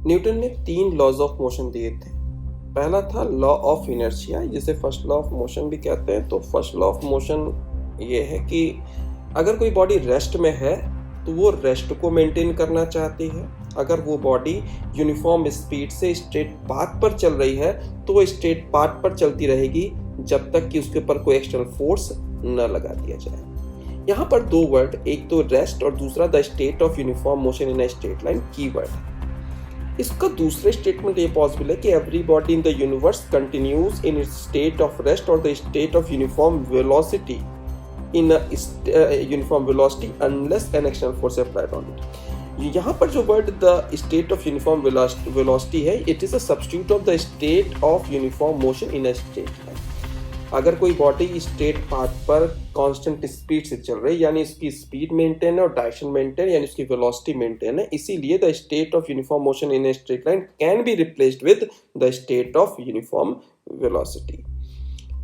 Newton ने 3 laws of motion दिए थे। पहला था लॉ ऑफ इनर्शिया, जिसे फर्स्ट लॉ ऑफ मोशन भी कहते हैं। तो फर्स्ट लॉ ऑफ मोशन ये है कि अगर कोई बॉडी रेस्ट में है तो वो रेस्ट को मेंटेन करना चाहती है। अगर वो बॉडी यूनिफॉर्म स्पीड से स्ट्रेट पाथ पर चल रही है तो वो स्ट्रेट पाथ पर चलती रहेगी जब तक कि उसके ऊपर कोई एक्सटर्नल फोर्स न लगा दिया जाए। यहाँ पर 2 वर्ड, एक तो रेस्ट और दूसरा the state of uniform motion in a straight line, key word है। इसका दूसरे स्टेटमेंट ये पॉसिबल है कि every body in the universe continues in its state of rest और the state of uniform velocity in uniform velocity unless an external force applied on it. यहाँ पर जो word the state of uniform velocity है, it is a substitute of the state of uniform motion in a straight line. अगर कोई body straight path पर constant speed से चल रही है, यानी इसकी स्पीड मेंटेन है और डायरेक्शन मेंटेन, यानी उसकी वेलोसिटी मेंटेन है, इसीलिए the state of uniform motion in a straight line can be replaced with the state of uniform velocity.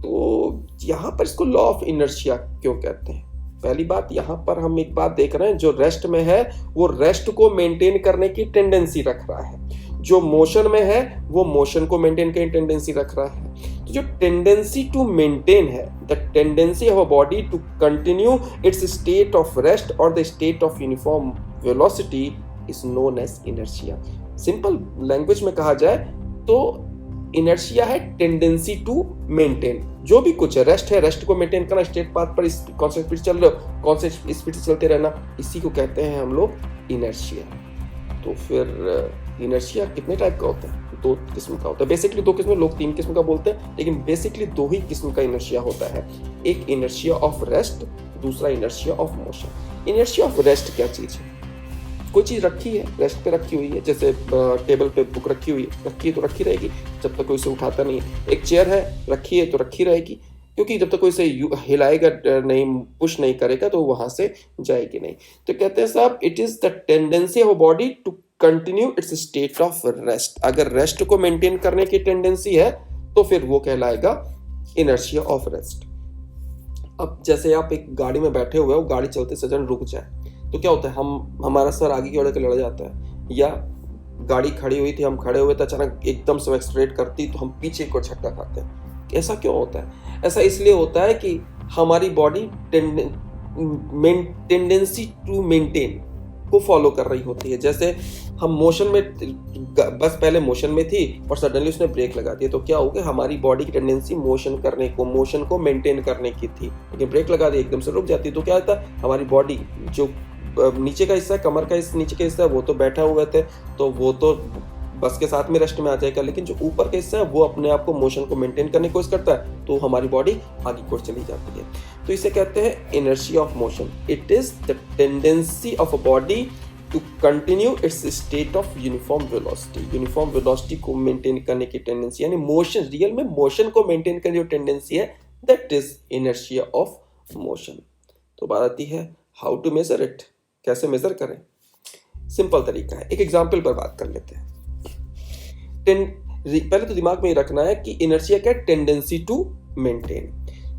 तो यहाँ पर इसको लॉ ऑफ इनर्शिया क्यों कहते हैं? पहली बात, यहाँ पर हम एक बात देख रहे हैं, जो रेस्ट में है वो रेस्ट को मेंटेन करने की टेंडेंसी रख रहा है, जो मोशन में है वो मोशन को मेंटेन करने की टेंडेंसी रख रहा है। तो जो टेंडेंसी टू मेंटेन है, the tendency of a body to continue its state of rest और the state of uniform velocity is known as inertia. Simple language में कहा जाए तो इनर्शिया है टेंडेंसी टू मेंटेन। जो भी कुछ है, रेस्ट है, रेस्ट को मेंटेन करना, स्टेट पाथ पर कौन सी स्पीड चल रहे हो, कौन से स्पीड से चलते रहना, इसी को कहते हैं हम लोग इनर्शिया। तो फिर इनर्शिया कितने टाइप का होता है? 2 किस्म का होता है। बेसिकली 2 किस्म, लोग 3 किस्म का बोलते हैं, लेकिन बेसिकली 2 ही किस्म का इनर्शिया होता है। एक इनर्शिया ऑफ रेस्ट, दूसरा inertia of motion. Inertia of rest क्या चीज है? कोई चीज रखी है, रेस्ट पे रखी हुई है, जैसे टेबल पे बुक रखी हुई है तो रखी रहेगी जब तक कोई इसे उठाता नहीं है। एक चेयर है, रखी है तो रखी रहेगी, क्योंकि जब तक कोई इसे हिलाएगा नहीं, पुश नहीं करेगा तो वहां से जाएगी नहीं। तो कहते हैं साहब, it is the tendency of body to continue its state of rest. अगर रेस्ट को मेंटेन करने की टेंडेंसी है तो फिर वो कहलाएगा इनर्शिया ऑफ रेस्ट। अब जैसे आप एक गाड़ी में बैठे हुए हो, गाड़ी चलते सडन रुक जाए तो क्या होता है? हमारा सर आगे की ओर लड़ जाता है, या गाड़ी खड़ी हुई थी, हम खड़े हुए थे, अचानक एकदम से एक्सलरेट करती तो हम पीछे को झटका खाते हैं। ऐसा क्यों होता है? ऐसा इसलिए होता है कि हमारी बॉडी टेंडेंसी टू मेंटेन को फॉलो कर रही होती है। जैसे हम मोशन में, बस पहले मोशन में थी और सडनली उसने ब्रेक लगा दिया, तो क्या हो गया? हमारी बॉडी की टेंडेंसी मोशन को मेंटेन करने की थी, लेकिन ब्रेक लगा दी, एकदम से रुक जाती, तो क्या होता? हमारी बॉडी जो नीचे का हिस्सा है, कमर का नीचे का हिस्सा है, वो तो बैठा हुए थे तो वो तो बस के साथ में रेस्ट में आ जाएगा, लेकिन जो ऊपर का हिस्सा है वो अपने आप को मोशन को मेंटेन करने की कोशिश करता है, तो हमारी बॉडी आगे की ओर चली जाती है। तो इसे कहते हैं inertia of motion. It is the tendency of a body to continue its state of uniform velocity. Uniform velocity को मेंटेन करने की टेंडेंसी, यानी मोशन, रियल में मोशन को मेंटेन करने की टेंडेंसी है, that is inertia of motion. तो बात आती है हाउ टू मेजर इट, कैसे मेजर करें? सिंपल तरीका है, एक एग्जांपल पर बात कर लेते हैं। पहले तो दिमाग में ये रखना है कि इनर्शिया क्या है? Tendency to maintain.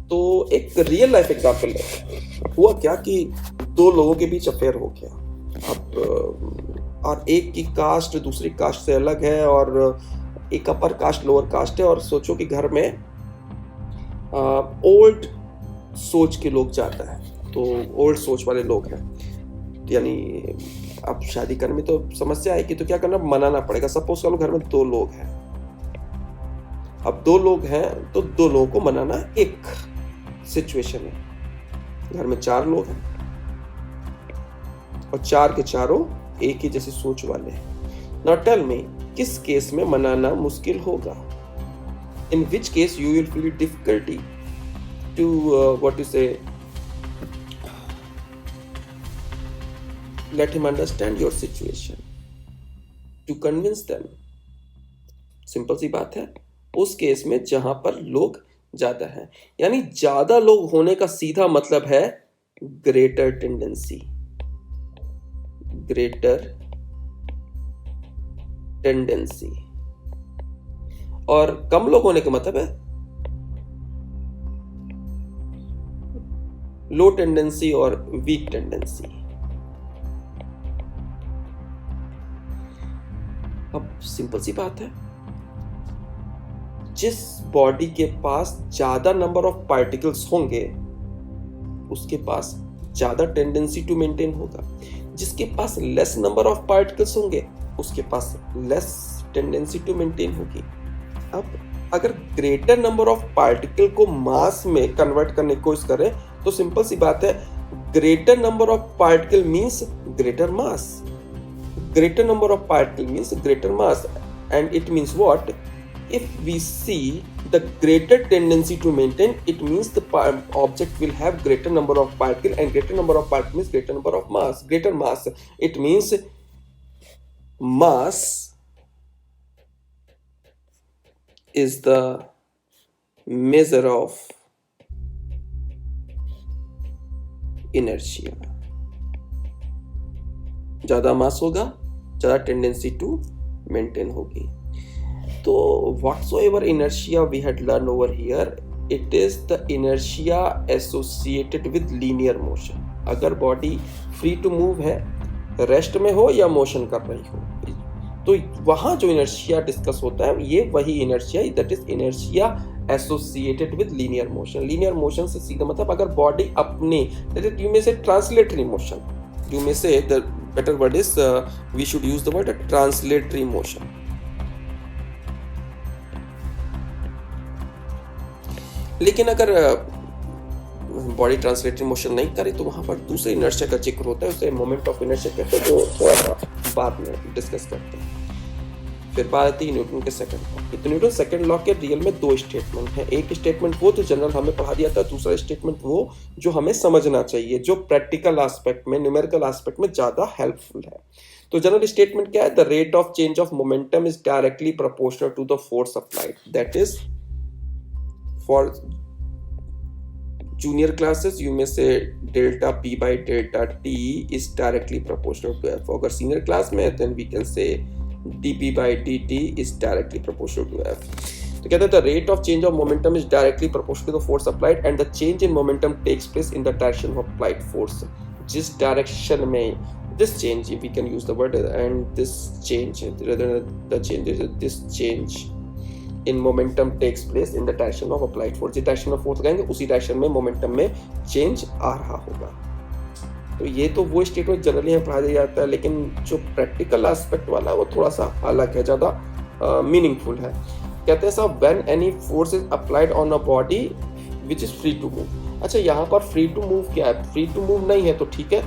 तो एक रियल लाइफ एग्जांपल लेते हैं। हुआ क्या कि 2 लोगों के बीच अफेयर हो गया। अब और एक की कास्ट दूसरी कास्ट से अलग है, और एक अपर कास्ट लोअर कास्ट है, और सोचो कि घर में ओल्ड सोच के लोग जाता है, तो ओल्ड सोच वाले लोग हैं, यानी अब शादी करने में तो समस्या आएगी, तो क्या करना? मनाना पड़ेगा। सपोज करो घर में 2 लोग हैं, अब 2 लोग हैं तो 2 लोगों को मनाना एक सिचुएशन है। घर में 4 लोग हैं और 4 के चारों एक ही जैसी सोच वाले हैं। नाउ टेल मी, किस केस में मनाना मुश्किल होगा? In which case you will feel difficulty to what you say let him understand your situation, to convince them। Simple सी बात है, उस केस में जहां पर लोग ज्यादा हैं, यानी ज्यादा लोग होने का सीधा मतलब है ग्रेटर टेंडेंसी, और कम लोग होने का मतलब है लो टेंडेंसी और वीक टेंडेंसी। अब सिंपल सी बात है, जिस बॉडी के पास ज्यादा नंबर ऑफ पार्टिकल्स होंगे उसके पास ज्यादा टेंडेंसी टू मेंटेन होगा, जिसके पास लेस नंबर ऑफ पार्टिकल्स होंगे उसके पास लेस टेंडेंसी टू मेंटेन होगी। अब अगर ग्रेटर नंबर ऑफ पार्टिकल को मास में कन्वर्ट करने की कोशिश करें तो सिंपल सी बात है, greater number of particle means greater mass, greater number of particle means greater mass, and it means what? If we see the greater tendency to maintain, it means the object will have greater number of particle, and greater number of particle means greater number of mass, greater mass. It means mass is the measure of inertia. ज्यादा मास होगा, ज्यादा tendency to maintain होगी। तो whatsoever inertia we had learned over here, it is the inertia associated with linear motion. अगर body free to move है, rest में हो या मोशन कर रही हो, तो वहां जो इनर्शिया डिस्कस होता है ये वही inertia, that is inertia associated with linear motion. Linear motion से सीधा मतलब अगर बॉडी अपने, यू मे से translatory motion, you may say the better word is we should use the word translatory motion. लेकिन अगर बॉडी ट्रांसलेटरी मोशन नहीं करे तो वहां पर दूसरे इनर्शिया का जिक्र होता है, उसे मोमेंट ऑफ इनर्शिया कहते हैं, जो थोड़ा सा बाद में डिस्कस करते हैं। फिर बात आती है न्यूटन के सेकंड लॉ। तो न्यूटन सेकंड लॉ के रियल में दो स्टेटमेंट हैं। एक स्टेटमेंट वो तो जनरल हमें पढ़ा दिया था, दूसरा स्टेटमेंट वो जो हमें समझना चाहिए, जो प्रैक्टिकल एस्पेक्ट में, न्यूमेरिकल एस्पेक्ट में ज्यादा हेल्पफुल है। तो जनरल स्टेटमेंट क्या है? The rate of change of momentum is directly proportional to the force applied, that is for junior classes you may say delta p by delta t is directly proportional to f. अगर senior class में then we can say dp by dt is directly proportional to f. तो कहते हैं the rate of change of momentum is directly proportional to the force applied and the change in momentum takes place in the direction of applied force. जिस direction में this change, we can use the word and this change, rather the change is this change in momentum takes place in the direction of applied force. जिस direction में force लगाएंगे उसी direction में momentum में change आ रहा होगा। तो ये तो वो स्टेटमेंट जनरली यहाँ पढ़ाया जाता है, लेकिन जो प्रैक्टिकल एस्पेक्ट वाला है वो थोड़ा सा अलग है, ज्यादा मीनिंगफुल है। कहते हैं साहब when any force is applied on a body which is free to move. अच्छा, यहाँ पर फ्री टू मूव क्या है? फ्री टू मूव नहीं है तो ठीक है,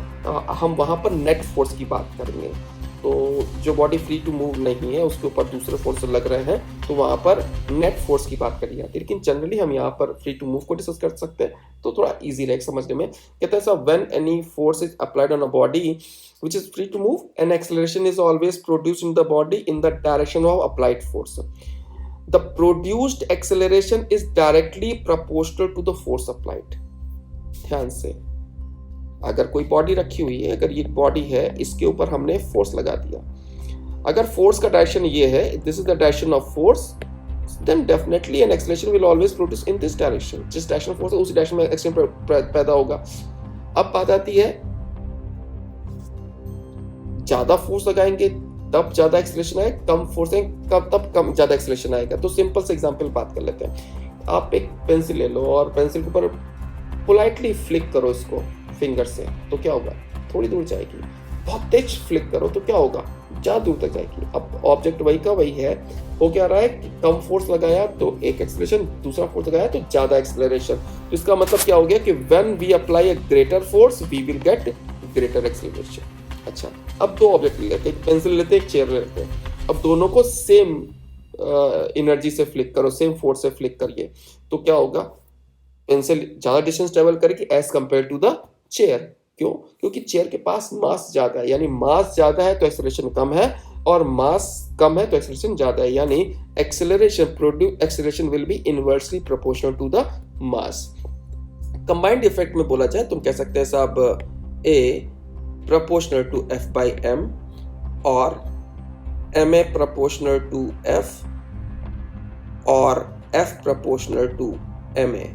हम वहां पर नेट फोर्स की बात करेंगे। तो जो बॉडी फ्री टू मूव नहीं है उसके ऊपर दूसरे फोर्स लग रहे हैं तो वहां पर नेट फोर्स की बात करी जाती है, लेकिन जनरली हम यहाँ पर फ्री टू मूव को डिस्कस कर सकते हैं तो थोड़ा इजी रहेगा समझने में। कहते हैं sir when any force is applied on a body which is free to move an acceleration is always produced in the body in the direction of applied force. The produced acceleration is directly proportional to the force applied. ध्यान से, अगर कोई body रखी हुई है, अगर ये body है, इसके ऊपर हमने फोर्स लगा दिया, अगर फोर्स का डायरेक्शन ये है, this is the direction of force, then definitely an acceleration will always produce in this direction. जिस डायरेक्शन फोर्स है उसी डायरेक्शन में एक्सेलरेशन पैदा होगा। अब बात आती है, ज्यादा फोर्स लगाएंगे तब ज्यादा एक्सेलरेशन आएगा, कम फोर्स तब कम ज्यादा एक्सेलरेशन आएगा। तो सिंपल से एग्जांपल बात कर लेते हैं। आप एक पेंसिल ले लो और पेंसिल के ऊपर पोलाइटली फ्लिक करो इसको फिंगर से, तो क्या होगा? थोड़ी दूर जाएगी। बहुत तेज फ्लिक करो तो क्या होगा? ज्यादा दूर तक जाएगी। अब ऑब्जेक्ट वही का वही है, हो क्या रहा है कि कम फोर्स लगाया तो एक एक्सेलरेशन, दूसरा फोर्स लगाया तो ज्यादा एक्सेलरेशन। तो इसका मतलब क्या हो गया कि when we apply a greater force we will get greater acceleration. अच्छा, अब दो ऑब्जेक्ट लेते हैं, एक पेंसिल लेते हैं, एक चेयर लेते हैं। अब दोनों को सेम एनर्जी से फ्लिक करो, सेम फोर्स से फ्लिक करिए, तो क्या होगा? पेंसिल ज्यादा डिस्टेंस ट्रेवल करेगी as compare to the chair. क्यों? क्योंकि चेयर के पास मास ज्यादा है, यानी मास ज्यादा है तो एक्सेलरेशन कम है, और मास कम है तो एक्सेलरेशन ज्यादा है, यानी acceleration will be inversely proportional to the mass. Combined effect में बोला जाए तुम कह सकते हैं साहब A proportional to F by M और M A proportional to F और F proportional to M A.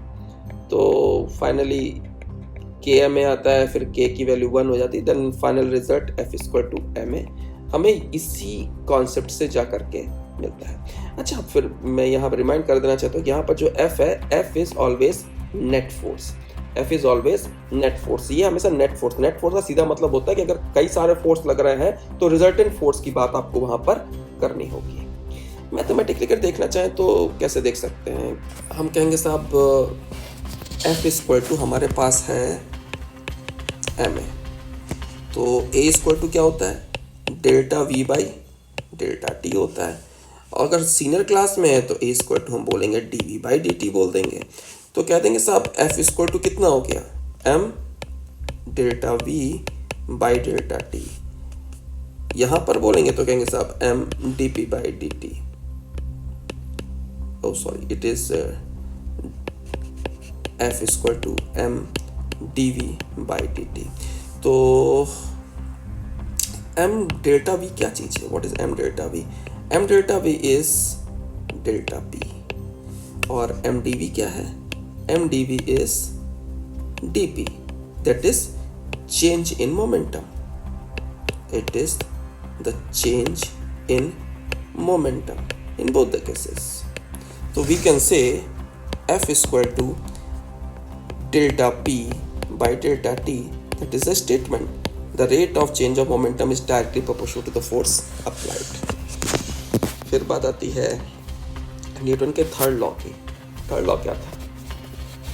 तो फाइनली के एम ए आता है, फिर के की वैल्यू 1 हो जाती है, then final result F equal to M A. हमें इसी कॉन्सेप्ट से जा करके मिलता है। अच्छा, फिर मैं यहाँ पर रिमाइंड कर देना चाहता हूँ कि यहाँ पर जो F है, F is always net force. F is always net force. ये हमेशा नेट फोर्स का सीधा मतलब होता है कि अगर कई सारे फोर्स लग रहे हैं तो रिजल्टेंट फोर्स की बात आपको वहां पर करनी होगी। मैथमेटिकली अगर देखना चाहें तो कैसे देख सकते हैं, हम कहेंगे साहब F इक्वल टू हमारे पास है ma, तो A इक्वल टू क्या होता है, delta V by delta T होता है। और अगर सीनियर क्लास में है तो A इक्वल टू हम बोलेंगे dV बाई dt बोल देंगे। तो कह देंगे साहब F इक्वल टू कितना हो गया, m delta V by delta T. यहाँ पर बोलेंगे तो कहेंगे साहब m dP by dt। oh sorry, it is F equal to m dV by dt। तो m डेल्टा v क्या चीज़ है, what is m delta v? m delta v is delta p। और m dv क्या है, m dv is dp, that is change in momentum, it is the change in momentum in both the cases. So we can say F is equal to delta p by delta t, that is a statement, the rate of change of momentum is directly proportional to the force applied. फिर बात आती है Newton के third law की। Third law क्या था,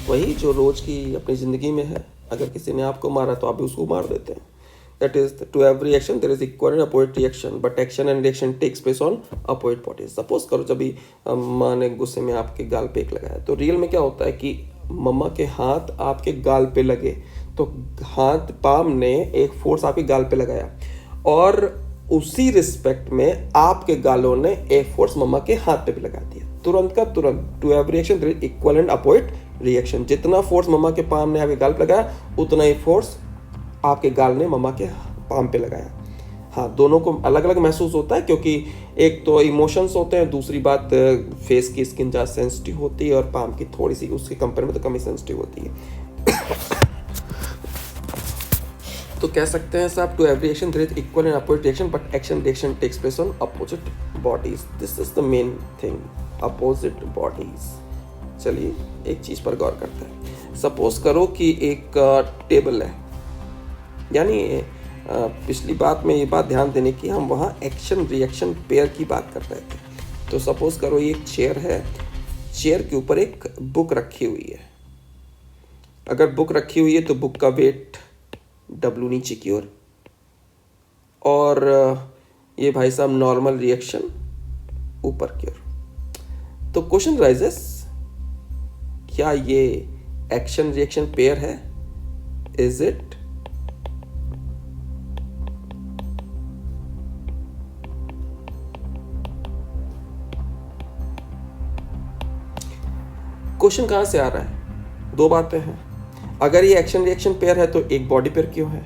वही जो रोज की अपनी ज़िंदगी में है, अगर किसी ने आपको मारा तो आप भी उसको मार देते हैं। That is to every action there is equal and opposite reaction, but action and reaction takes place on opposite bodies. Suppose करो जब भी माँ ने गुस्से में आपके गाल पे एक लगाया, तो रियल में क्या होता है कि मम्मा के हाथ आपके गाल पे लगे, तो हाथ पाम ने एक फोर्स आपके गाल पे लगाया, और उसी रिस्पेक्ट में आपके गालों ने एक फोर्स मम्मा के हाथ पे भी लगा दिया, तुरंत का तुरंत। To every action there is equal and opposite reaction. जितना फोर्स मम्मा के पाम ने आपके गाल पे लगाया, उतना ही फोर्स आपके गाल ने मम्मा के पाम पे लगाया। हाँ, दोनों को अलग अलग महसूस होता है, क्योंकि एक तो इमोशंस होते हैं, दूसरी बात फेस की स्किन ज़्यादा सेंसिटिव होती है और पाम की थोड़ी सी उसके कंपेयर में तो कम ही सेंसिटिव होती है। तो कह सकते हैं साहब to every action there is equal and opposite reaction, but action reaction takes place on opposite bodies. This is the main thing, opposite bodies. चलिए एक चीज़ पर गौर करते हैं। सपोज करो कि एक टेबल है, यानी पिछली बात में ये बात ध्यान देने की, हम वहाँ एक्शन रिएक्शन पेयर की बात कर रहे थे। तो सपोज करो ये एक चेयर है, चेयर के ऊपर एक बुक रखी हुई है। अगर बुक रखी हुई है तो बुक का वेट W नीचे की ओर, और ये भाई साहब नॉर्मल रिएक्शन ऊपर की ओर। तो क्वेश्चन राइजेस, क्या ये एक्शन रिएक्शन पेयर है? Is it? क्वेश्चन कहां से आ रहा है? दो बातें हैं। अगर ये एक्शन रिएक्शन पेयर है तो एक बॉडी पेयर क्यों है?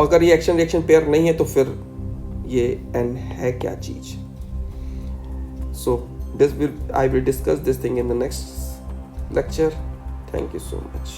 अगर ये एक्शन रिएक्शन पेयर नहीं है तो फिर ये एन है क्या चीज? सो I will discuss this thing in the next lecture. Thank you so much.